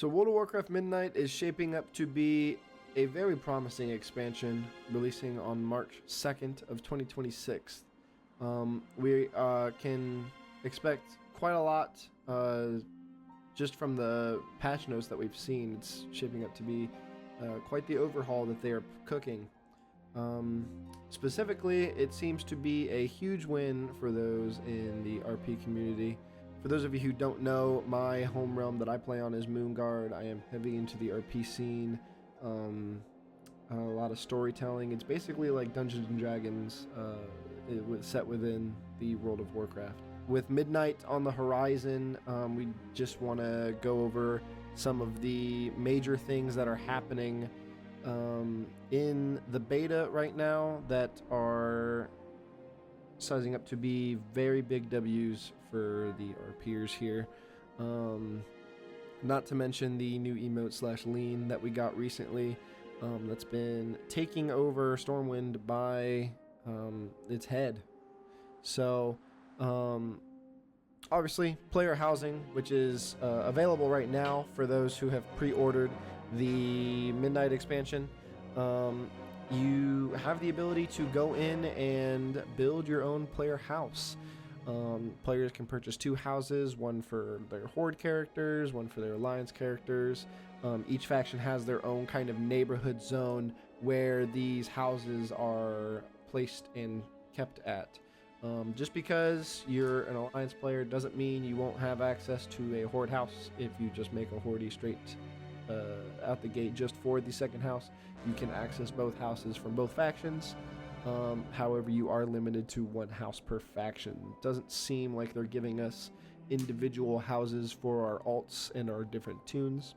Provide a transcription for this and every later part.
So World of Warcraft Midnight is shaping up to be a very promising expansion, releasing on March 2nd of 2026. We can expect quite a lot just from the patch notes that we've seen. It's shaping up to be quite the overhaul that they are cooking. Specifically, it seems to be a huge win for those in the RP community. For those of you who don't know, my home realm that I play on is Moonguard. I am heavy into the RP scene, a lot of storytelling. It's basically like Dungeons and Dragons set within the World of Warcraft. With Midnight on the horizon, we just want to go over some of the major things that are happening in the beta right now that are sizing up to be very big W's for the RPers here. Not to mention the new emote / lean that we got recently, that's been taking over Stormwind by its head. So obviously player housing, which is available right now for those who have pre-ordered the Midnight expansion. You have the ability to go in and build your own player house. Players can purchase 2 houses, one for their Horde characters, one for their Alliance characters. Each faction has their own kind of neighborhood zone where these houses are placed and kept at. Just because you're an Alliance player doesn't mean you won't have access to a Horde house. If you just make a Horde straight out the gate just for the second house, you can access both houses from both factions. However, you are limited to 1 house per faction. Doesn't seem like they're giving us individual houses for our alts and our different tunes.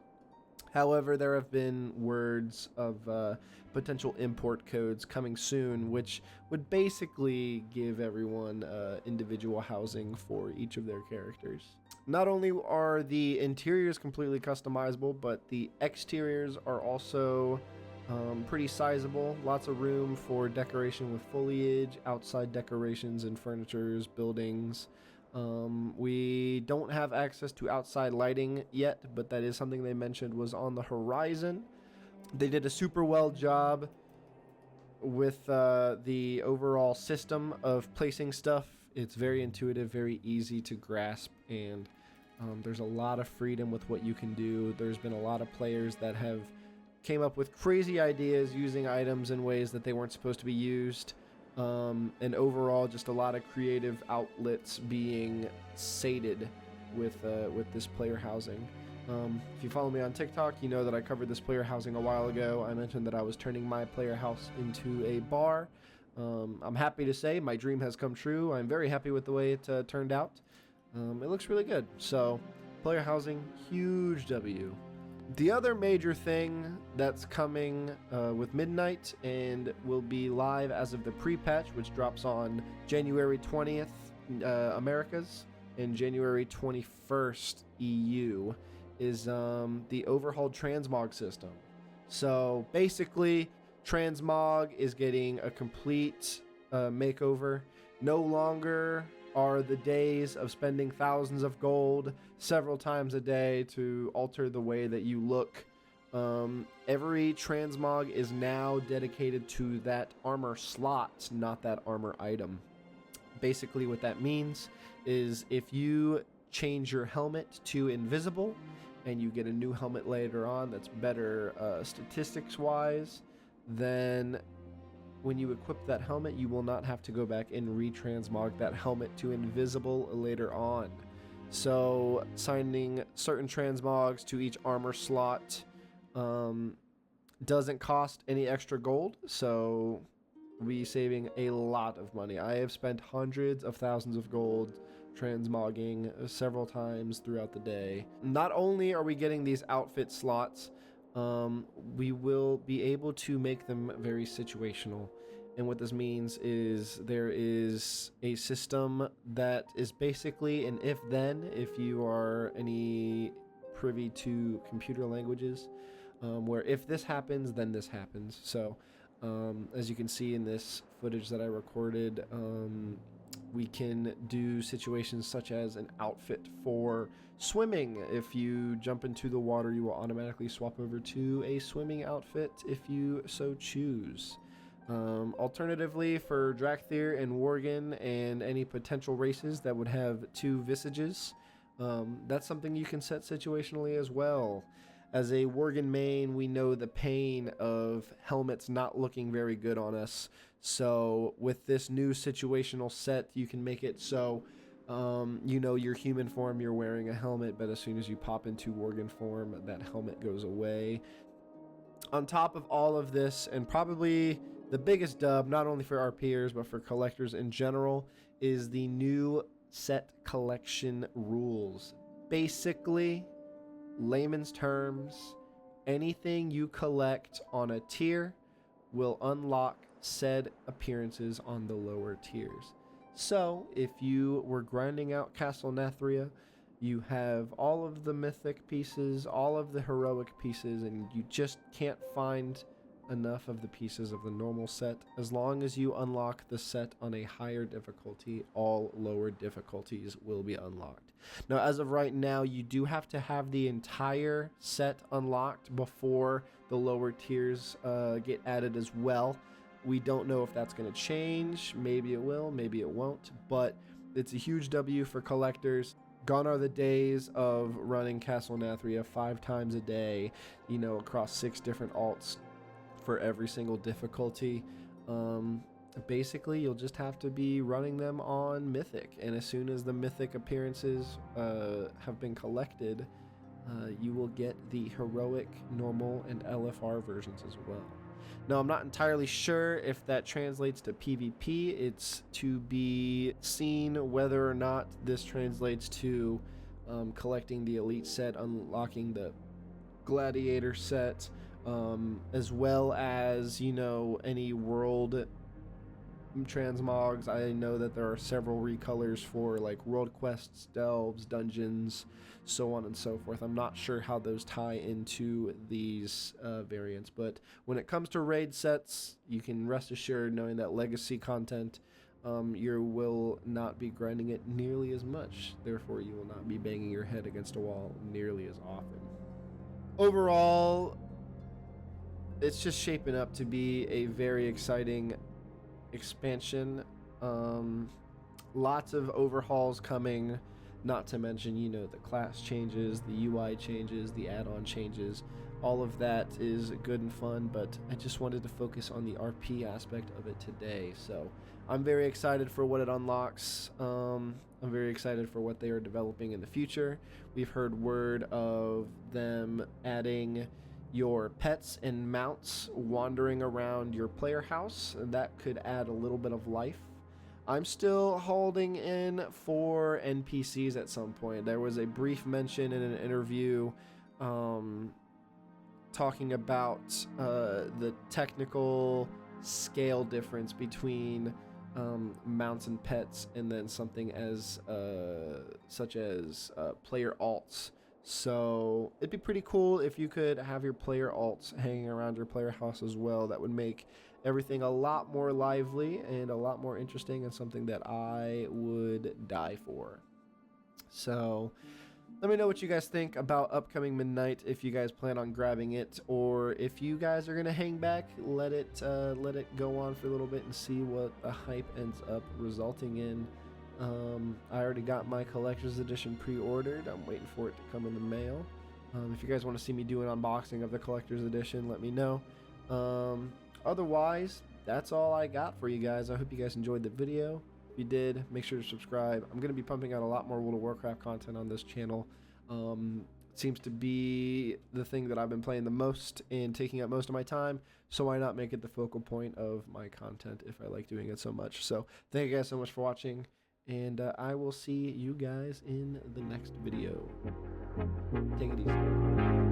However, there have been words of potential import codes coming soon, which would basically give everyone individual housing for each of their characters. Not only are the interiors completely customizable, but the exteriors are also pretty sizable. Lots of room for decoration with foliage, outside decorations and furnitures, buildings. We don't have access to outside lighting yet, but that is something they mentioned was on the horizon. They did a super well job with the overall system of placing stuff. It's very intuitive, very easy to grasp, and there's a lot of freedom with what you can do. There's been a lot of players that have came up with crazy ideas using items in ways that they weren't supposed to be used. And overall, just a lot of creative outlets being sated with this player housing. If you follow me on TikTok, you know that I covered this player housing a while ago. I mentioned that I was turning my player house into a bar. I'm happy to say my dream has come true. I'm very happy with the way it turned out. It looks really good. So, player housing, huge W. The other major thing that's coming with Midnight and will be live as of the pre-patch, which drops on January 20th Americas and January 21st EU, is the overhauled transmog system. So basically, transmog is getting a complete makeover. No longer are the days of spending thousands of gold several times a day to alter the way that you look. Every transmog is now dedicated to that armor slot, not that armor item. Basically what that means is if you change your helmet to invisible and you get a new helmet later on that's better statistics wise, then when you equip that helmet, you will not have to go back and retransmog that helmet to invisible later on. So signing certain transmogs to each armor slot doesn't cost any extra gold, so we'll be saving a lot of money. I have spent hundreds of thousands of gold transmogging several times throughout the day. Not only are we getting these outfit slots, we will be able to make them very situational. And what this means is there is a system that is basically an if-then, if you are any privy to computer languages, where if this happens, then this happens. So as you can see in this footage that I recorded, We can do situations such as an outfit for swimming. If you jump into the water, you will automatically swap over to a swimming outfit if you so choose. Alternatively, for Drakthir and Worgen and any potential races that would have two visages, that's something you can set situationally as well. As a Worgen main, we know the pain of helmets not looking very good on us. So with this new situational set, you can make it so, you know, your human form, you're wearing a helmet, but as soon as you pop into Worgen form, that helmet goes away. On top of all of this, and probably the biggest dub, not only for RPers, but for collectors in general, is the new set collection rules. Basically, layman's terms, anything you collect on a tier will unlock said appearances on the lower tiers. So if you were grinding out Castle Nathria, you have all of the mythic pieces, all of the heroic pieces, and you just can't find enough of the pieces of the normal set. As long as you unlock the set on a higher difficulty, all lower difficulties will be unlocked. Now, as of right now, you do have to have the entire set unlocked before the lower tiers get added as well. We don't know if that's going to change. Maybe it will, maybe it won't, but it's a huge W for collectors. Gone are the days of running Castle Nathria 5 times a day, you know, across 6 different alts for every single difficulty. Basically, you'll just have to be running them on Mythic, and as soon as the Mythic appearances have been collected, you will get the Heroic, Normal, and LFR versions as well. Now, I'm not entirely sure if that translates to PvP. It's to be seen whether or not this translates to collecting the Elite set, unlocking the Gladiator set, as well as, you know, any world transmogs. I know that there are several recolors for like world quests, delves, dungeons, so on and so forth. I'm not sure how those tie into these variants, but when it comes to raid sets, you can rest assured knowing that legacy content, you will not be grinding it nearly as much. Therefore, you will not be banging your head against a wall nearly as often. Overall, it's just shaping up to be a very exciting expansion. Lots of overhauls coming, not to mention, you know, the class changes, the UI changes, the add-on changes. All of that is good and fun, but I just wanted to focus on the RP aspect of it today. So I'm very excited for what it unlocks. I'm very excited for what they are developing in the future. We've heard word of them adding your pets and mounts wandering around your player house, and that could add a little bit of life. I'm still holding in for NPCs at some point. There was a brief mention in an interview talking about the technical scale difference between mounts and pets, and then something as such as player alts. So it'd be pretty cool if you could have your player alts hanging around your player house as well. That would make everything a lot more lively and a lot more interesting, and something that I would die for. So let me know what you guys think about upcoming Midnight, if you guys plan on grabbing it, or if you guys are gonna hang back, let it go on for a little bit and see what the hype ends up resulting in. I already got my collector's edition pre-ordered. I'm waiting for it to come in the mail. If you guys want to see me do an unboxing of the collector's edition, let me know. Otherwise, that's all I got for you guys. I hope you guys enjoyed the video. If you did, make sure to subscribe. I'm going to be pumping out a lot more World of Warcraft content on this channel. It seems to be the thing that I've been playing the most and taking up most of my time, so why not make it the focal point of my content if I like doing it so much. So thank you guys so much for watching, and I will see you guys in the next video. Take it easy.